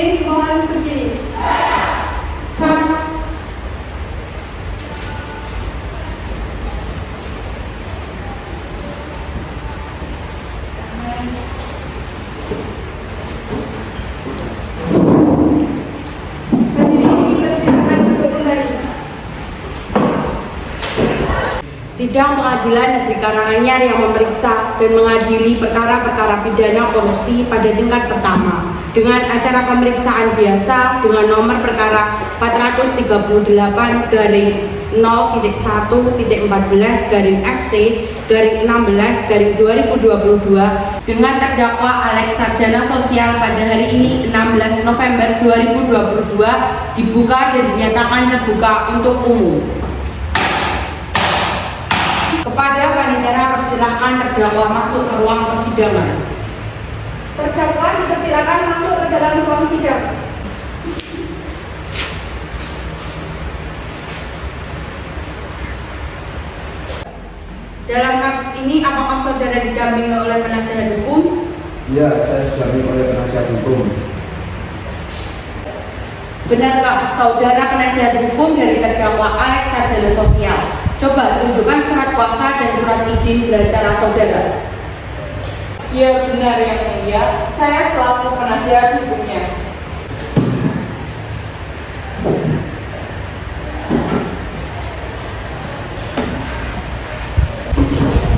Hakim mohon berdiri. Hadirin dipersilakan duduk kembali. Sidang Pengadilan Negeri Karanganyar yang memeriksa dan mengadili perkara-perkara pidana korupsi pada tingkat pertama dengan acara pemeriksaan biasa dengan nomor perkara 438 garing 0.14/FT/16/2022 dengan terdakwa Alex Sarjana Sosial pada hari ini 16 November 2022 dibuka dan dinyatakan terbuka untuk umum. Kepada panitia persilahkan terdakwa masuk ke ruang persidangan. Terdakwa dipersilakan masuk ke dalam ruang sidang. Dalam kasus ini, apakah saudara didampingi oleh penasihat hukum? Iya, saya didampingi oleh penasihat hukum. Benarkah saudara penasihat hukum dari terdakwa Alex Sarjana Sosial? Coba tunjukkan surat kuasa dan surat izin beracara saudara. Iya benar yang mulia, saya selaku penasihat hukumnya.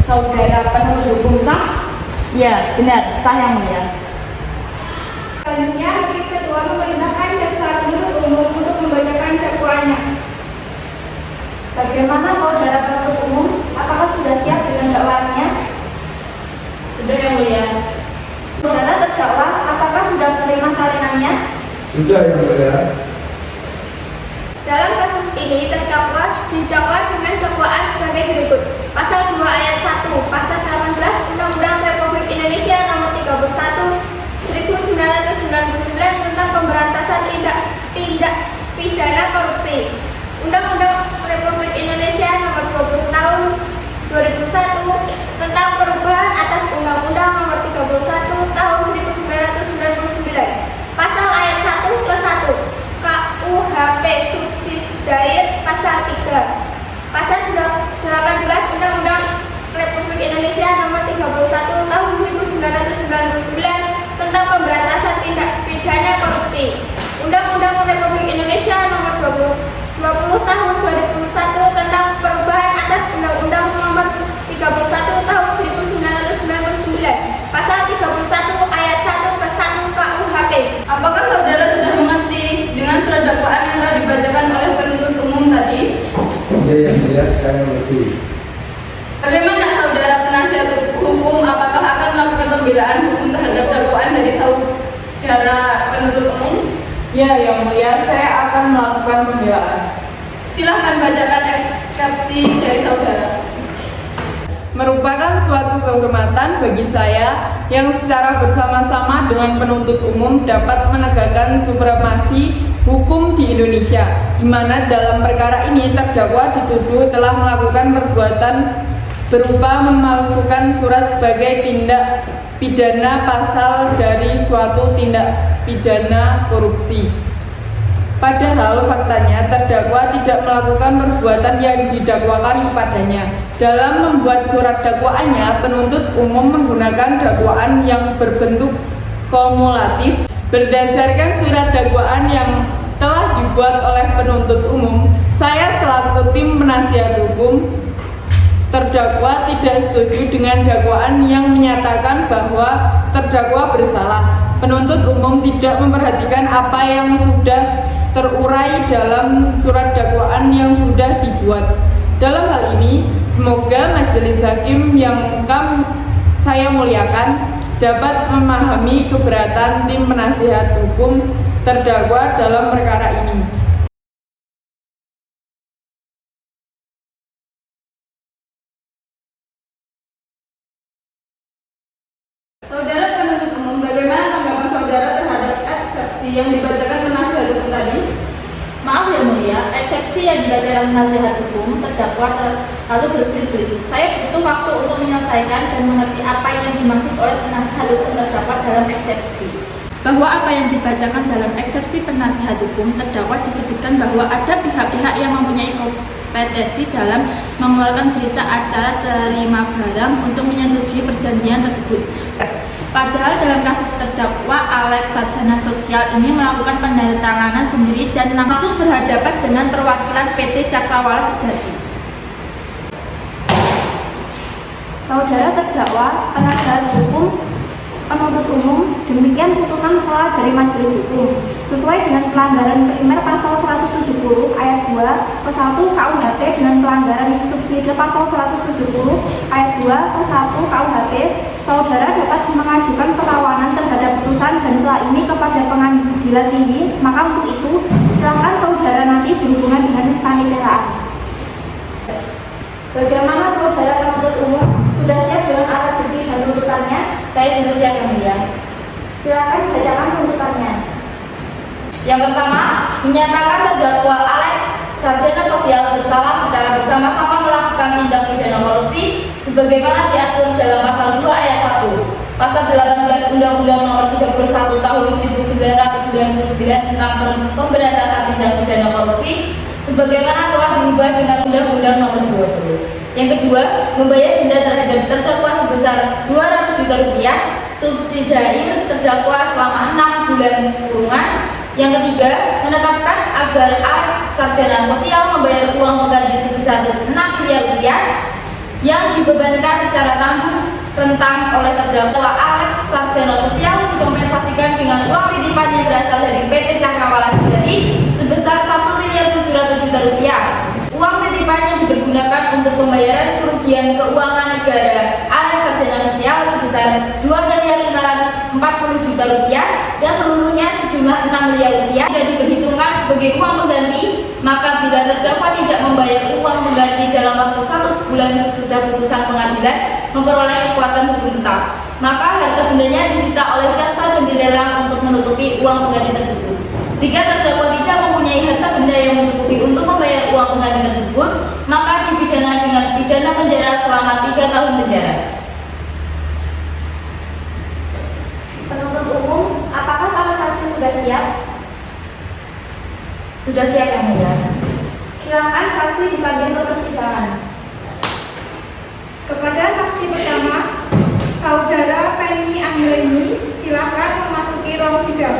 Saudara penuntut hukum sah? Ya, benar, sah yang mulia. Selanjutnya, Hakim Ketua memerintahkan jaksa penuntut umum untuk membacakan dakwaannya. Bagaimana saudara penuntut umum? Apakah sudah siap dengan dakwaannya? Sudah yang mulia. Saudara terdakwa, apakah sudah menerima salinannya? Sudah yang mulia. Dalam kasus ini, terdakwa didakwa dengan dakwaan sebagai berikut. Pasal 2 ayat 1, Pasal 18 Undang-Undang Republik Indonesia Nomor 31 1999 tentang pemberantasan tindak pidana korupsi. Undang-Undang Republik Indonesia Nomor 20 Tahun 2001 tentang perubahan atas Undang-Undang Nomor 31 Tahun 1999. Pasal ayat 1 ke 1 KUHP subsidiar pasal 3. Pasal 18 Undang-Undang Republik Indonesia Nomor 31 Tahun 1999 tentang pemberantasan tindak pidana korupsi. Undang-Undang Republik Indonesia Nomor 20 Tahun 2001 tentang perubahan atas Undang-Undang Nomor 31 Tahun 1999. Pasal 31 ayat 1 ke 1 KUHP. Apakah saudara sudah mengerti dengan surat dakwaan yang telah dibacakan oleh penuntut umum tadi? Iya yang mulia, saya mengerti. Bagaimana saudara penasihat hukum, apakah akan melakukan pembelaan hukum terhadap dakwaan dari saudara penuntut umum? Ya yang mulia, saya akan melakukan pembelaan. Silahkan bacakan eksepsi dari saudara. Merupakan suatu kehormatan bagi saya yang secara bersama-sama dengan penuntut umum dapat menegakkan supremasi hukum di Indonesia, di mana dalam perkara ini terdakwa dituduh telah melakukan perbuatan berupa memalsukan surat sebagai tindak pidana pasal dari suatu tindak pidana korupsi. Padahal faktanya terdakwa tidak melakukan perbuatan yang didakwakan kepadanya. Dalam membuat surat dakwaannya, penuntut umum menggunakan dakwaan yang berbentuk kumulatif. Berdasarkan surat dakwaan yang telah dibuat oleh penuntut umum, saya selaku tim penasihat hukum terdakwa tidak setuju dengan dakwaan yang menyatakan bahwa terdakwa bersalah. Penuntut umum tidak memperhatikan apa yang sudah terurai dalam surat dakwaan yang sudah dibuat. Dalam hal ini, semoga majelis hakim yang saya muliakan dapat memahami keberatan tim penasihat hukum terdakwa dalam perkara ini. Saudara penuntut umum, bagaimana tanggapan saudara terhadap eksepsi yang dibacakan penasihat hukum tadi? Maaf yang mulia, eksepsi yang dibacakan penasihat hukum terdakwa terlalu berbelit-belit. Saya butuh waktu untuk menyelesaikan dan mengerti apa yang dimaksud oleh penasihat hukum terdakwa dalam eksepsi. bahwa apa yang dibacakan dalam eksepsi penasihat hukum terdakwa disebutkan bahwa ada pihak-pihak yang mempunyai kompetensi dalam mengeluarkan berita acara terima barang untuk menyetujui perjanjian tersebut. Padahal dalam kasus terdakwa Alex Sarjana Sosial ini melakukan penandatanganan sendiri dan langsung berhadapan dengan perwakilan PT Cakrawala Sejati. Saudara terdakwa, penasihat hukum, penuntut umum, demikian putusan selah dari majelis hukum sesuai dengan pelanggaran primer pasal 170 ayat 2 ke 1 KUHP dengan pelanggaran subsidi pasal 170 ayat 2 ke 1 KUHP. Saudara dapat mengajukan perlawanan terhadap putusan dan selah ini kepada pengadilan tinggi. Maka untuk itu silakan saudara nanti berhubungan dengan paniteraan. Bagaimana saudara penuntut umum? Sudah siap dengan alat bukti dan tuntutannya? Saya sudah siap, Yang Mulia. Silakan bacakan tuntutannya. Yang pertama, menyatakan terdakwa Alex Sarjana Sosial bersalah secara bersama-sama melakukan tindak pidana korupsi sebagaimana diatur dalam pasal 2 ayat 1, pasal 18 Undang-Undang Nomor 31 Tahun 1999 tentang pemberantasan tindak pidana korupsi sebagaimana telah diubah dengan Undang-Undang Nomor 20. Yang kedua, membayar denda terhadap terdakwa sebesar 200 juta rupiah, subsidiair terdakwa selama 6 bulan kurungan. Yang ketiga, menetapkan agar Alex Sarjana Sosial membayar uang pengganti sebesar 6 miliar rupiah yang dibebankan secara tanggung rentang oleh terdakwa Alex Sarjana Sosial dikompensasikan dengan uang titipan yang berasal dari PT Cakrawala Sejati sebesar 1.700.000.000 rupiah. Uang titipan yang dipergunakan untuk pembayaran kerugian keuangan negara Alex Sarjana Sosial sebesar 2.540.000.000 rupiah yang seluruhnya sejumlah 6 miliar rupiah tidak diperhitungkan sebagai uang pengganti. Maka bila terdakwa tidak membayar uang pengganti dalam waktu 1 bulan sesudah putusan pengadilan memperoleh kekuatan hukum tetap, maka harta bendanya disita oleh jaksa dan dilelang untuk menutupi uang pengganti tersebut. Jika terdakwa tidak mempunyai harta benda yang mencukupi untuk membayar uang pengganti tersebut, maka dipidana dengan pidana penjara selama 3 tahun penjara. Penuntut umum, apakah para saksi sudah siap? Sudah siap, Yang Mulia. Silakan saksi dipanggil ke persidangan. Kepada saksi pertama, Saudara Penny Anggreni, silakan memasuki ruang sidang.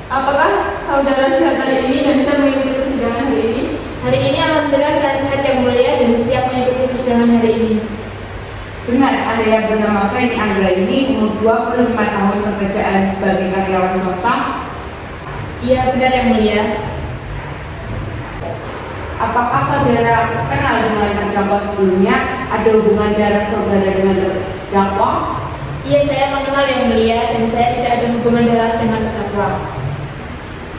Apakah saudara sehat hari ini dan siap mengikuti persidangan hari ini? Hari ini alhamdulillah saya sehat Yang Mulia dan siap mengikuti persidangan hari ini. Benar, Anda yang bernama Penny Anggreni, umur 25 tahun, pekerjaan sebagai karyawan swasta. Iya benar Yang Mulia. Apakah saudara kenal dengan terdakwa sebelumnya? Ada hubungan darah saudara dengan terdakwa? Iya saya mengenal Yang Mulia dan saya tidak ada hubungan darah dengan terdakwa.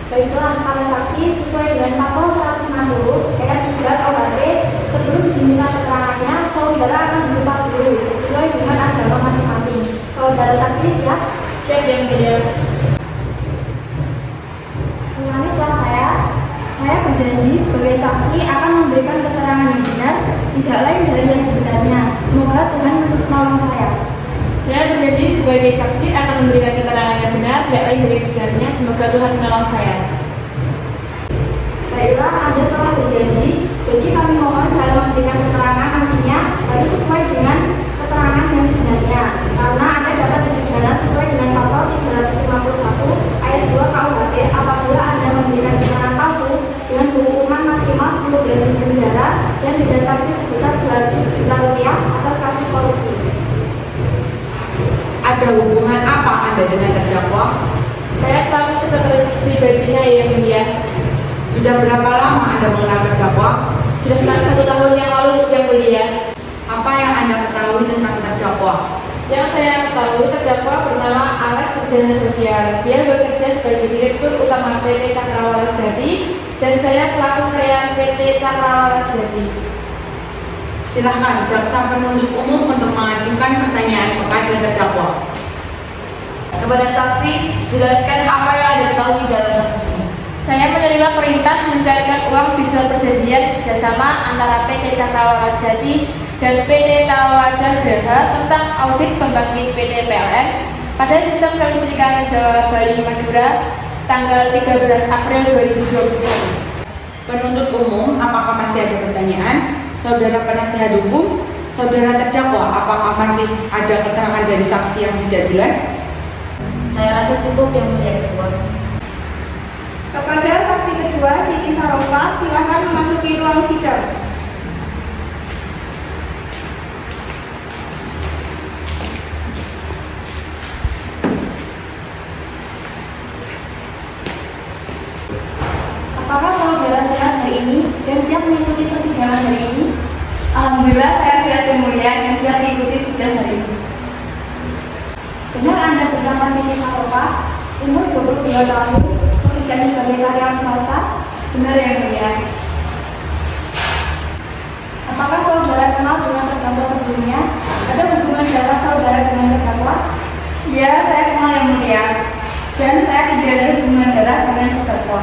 Baiklah, para saksi sesuai dengan pasal 150 ayat 3 KUHP, sebelum diminta keterangannya, saudara akan dijumpa dulu sesuai dengan agama masing-masing. Saudara saksi siap? Siap Yang Mulia. Mengangislah saya berjanji sebagai saksi akan memberikan keterangan yang benar, tidak lain dari yang sebenarnya. Semoga Tuhan menolong saya. Saya berjanji sebagai saksi akan memberikan keterangan yang benar, tidak lain dari sebenarnya. Semoga Tuhan menolong saya. Baiklah, Anda telah berjanji, jadi kami mohon dalam memberikan keterangan nantinya harus sesuai dengan keterangan yang sebenarnya, karena Anda dapat dipidana sesuai dengan pasal 351 ayat 2 KUHP apabila Anda memberikan keterangan palsu dengan hukuman maksimal 10 bulan penjara dan denda sanksi sebesar 200 juta rupiah atas kasus korupsi. Ada hubungan apa Anda dengan terdakwa? Saya selaku sekretaris pribadinya Yang Mulia. Sudah berapa lama Anda mengenal terdakwa? Sudah sekitar 1 tahun yang lalu Yang Mulia. Apa yang Anda ketahui tentang terdakwa? Yang saya ketahui terdakwa bernama Alex Sarjana Sosial. Dia bekerja sebagai Direktur Utama PT Cakrawala Sejati dan saya selaku karyawan PT Cakrawala Sejati. Silahkan jaksa penuntut umum untuk mengajukan pertanyaan kepada terdakwa. Kepada saksi, jelaskan apa yang Anda ketahui dalam kasus ini. Saya menerima perintah mencarikan uang di surat perjanjian kerjasama antara PT Cakrawala Jati dan PT Tawada Graha tentang audit pembangkit PT PLN pada sistem kelistrikan Jawa Bali Madura tanggal 13 April 2021. Penuntut umum, apakah masih ada pertanyaan? Saudara penasihat hukum, saudara terdakwa, apakah masih ada keterangan dari saksi yang tidak jelas? Saya rasa cukup yang mulia ketua. Kepada saksi kedua, Siti Sarofa, silakan memasuki ruang sidang. Apakah saudara sehat hari ini dan siap mengikuti persidangan hari ini? Alhamdulillah saya sihat yang mulia dan siap mengikuti sidang hari ini. Benar Anda bernama Siti Sarofa, umur 22 tahun, pekerjaan sebagai karyawan swasta? Benar yang mulia. Apakah saudara kenal dengan terdakwa sebelumnya? Ada hubungan darah saudara dengan terdakwa? Ya, saya kenal yang mulia. Dan saya tidak ada hubungan darah dengan terdakwa.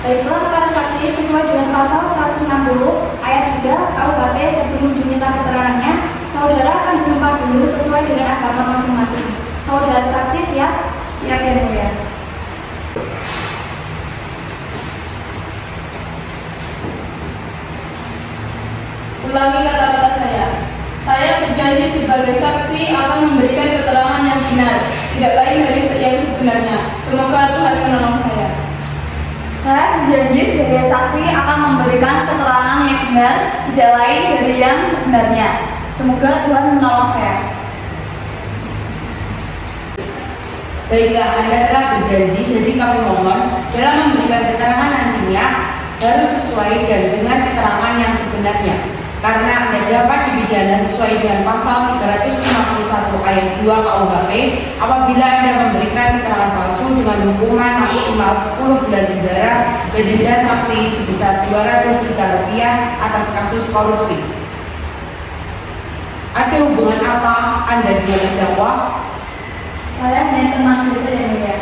Baiklah para saksi, sesuai dengan pasal 160 ayat 3 KUHP sebelum diminta keterangannya, saudara akan disembah dulu sesuai dengan agama masing-masing. Saudara saksi siap? Siap yang mulia. Ulangi kata-kata saya. Saya berjanji sebagai saksi akan memberikan keterangan yang benar, tidak lain dari yang sebenarnya. Semoga Tuhan menolong saya. Saya berjanji sebagai saksi akan memberikan keterangan yang benar, tidak lain dari yang sebenarnya. Semoga Tuhan menolong saya. Baiklah, Anda telah berjanji, jadi kami mohon dalam memberikan keterangan nantinya harus sesuai dan dengan keterangan yang sebenarnya. Karena Anda dapat dipidana sesuai dengan pasal 351 ayat 2 KUHP apabila Anda memberikan keterangan palsu dengan hukuman maksimal 10 bulan penjara dan denda saksi sebesar 200 juta rupiah atas kasus korupsi. Ada hubungan apa Anda dengan terdakwa? Saya hanya teman biasa yang mulia.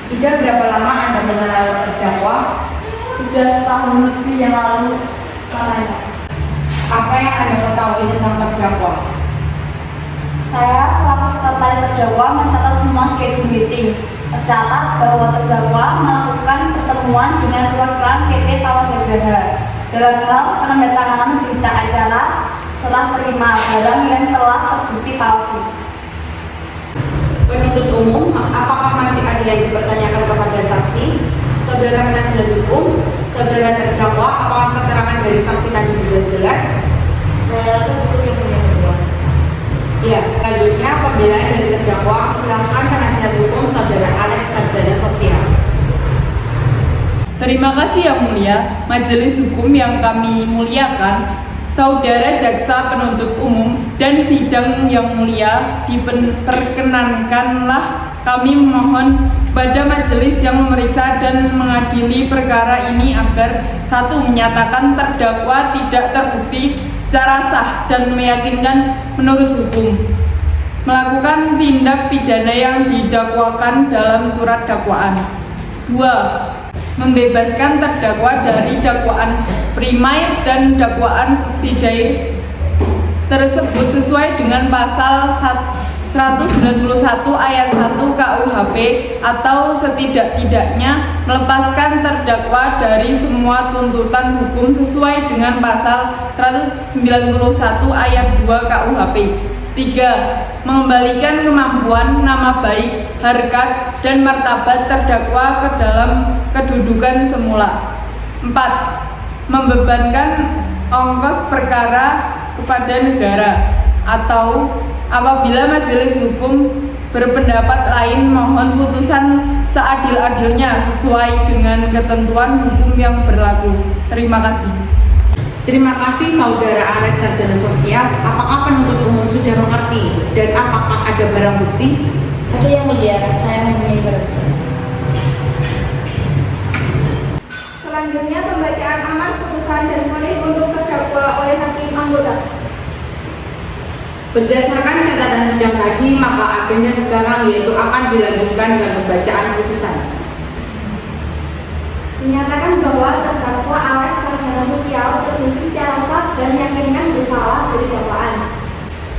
Sudah berapa lama Anda mengenal terdakwa? Sudah setahun lebih yang lalu lamanya. Apa yang Anda ketahui tentang terdakwa? Saya selaku sekretaris terdakwa mencatat semua schedule meeting. Tercatat bahwa terdakwa melakukan pertemuan dengan perwakilan PT Tawada Graha dalam hal penandatanganan berita acara setelah terima barang yang telah terbukti palsu. Penuntut umum, apakah masih ada yang dipertanyakan kepada saksi? Saudara penasihat hukum, saudara terdakwa, apakah keterangan dari saksi tadi sudah jelas? Saya rasa cukup yang mulia ketua. Ya, selanjutnya pembelaan dari terdakwa, silakan penasihat hukum saudara Alex Sarjana Sosial. Terima kasih yang mulia, majelis hukum yang kami muliakan, saudara jaksa penuntut umum dan sidang yang mulia, diperkenankanlah kami memohon pada majelis yang memeriksa dan mengadili perkara ini agar satu, menyatakan terdakwa tidak terbukti secara sah dan meyakinkan menurut hukum melakukan tindak pidana yang didakwakan dalam surat dakwaan. 2. Membebaskan terdakwa dari dakwaan primair dan dakwaan subsidiar tersebut sesuai dengan pasal 191 ayat 1 KUHP atau setidak-tidaknya melepaskan terdakwa dari semua tuntutan hukum sesuai dengan pasal 191 ayat 2 KUHP. 3. Mengembalikan kemampuan, nama baik, harkat, dan martabat terdakwa ke dalam kedudukan semula. 4. Membebankan ongkos perkara kepada negara atau apabila majelis hukum berpendapat lain, mohon putusan seadil-adilnya sesuai dengan ketentuan hukum yang berlaku. Terima kasih. Terima kasih saudara Alex Sarjana Sosial. Apakah penuntut umum sudah mengerti dan apakah ada barang bukti? Ada yang mulia, saya mempunyai barang bukti. Selanjutnya pembacaan aman putusan dan vonis untuk terdakwa oleh hakim anggota. Berdasarkan catatan sidang tadi, maka agenda sekarang yaitu akan dilanjutkan dengan pembacaan putusan. Menyatakan bahwa terdakwa Alex sarjana sosial terbukti secara sah dan meyakinkan bersalah dari dakwaan.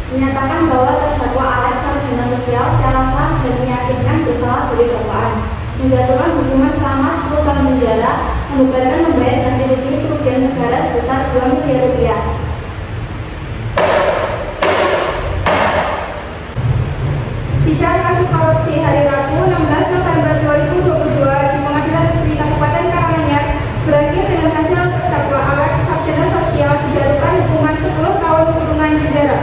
Menyatakan bahwa terdakwa Alex sarjana sosial secara sah dan meyakinkan bersalah dari dakwaan. Menjatuhkan hukuman selama 10 tahun penjara, membebankan membayar ganti rugi kerugian negara sebesar 2 miliar rupiah. Sidang kasus korupsi hari Rabu 16 November 2022 di Pengadilan Negeri Kabupaten Karanganyar berakhir dengan hasil terdakwa Alex sarjana sosial dijatuhkan hukuman 10 tahun kurungan penjara.